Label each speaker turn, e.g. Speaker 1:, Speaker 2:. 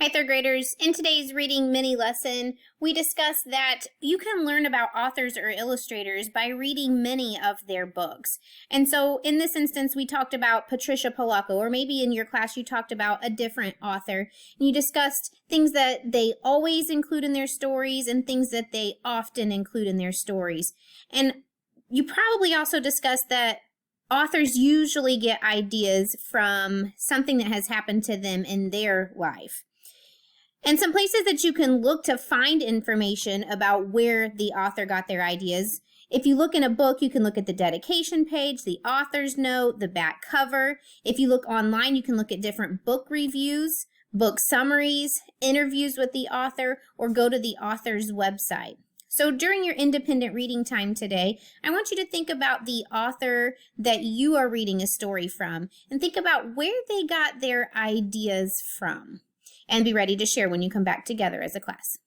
Speaker 1: Hi, third graders. In today's reading mini lesson, we discussed that you can learn about authors or illustrators by reading many of their books. And so in this instance, we talked about Patricia Polacco, or maybe in your class you talked about a different author. And you discussed things that they always include in their stories and things that they often include in their stories. And you probably also discussed that authors usually get ideas from something that has happened to them in their life. And some places that you can look to find information about where the author got their ideas. If you look in a book, you can look at the dedication page, the author's note, the back cover. If you look online, you can look at different book reviews, book summaries, interviews with the author, or go to the author's website. So during your independent reading time today, I want you to think about the author that you are reading a story from and think about where they got their ideas from. And be ready to share when you come back together as a class.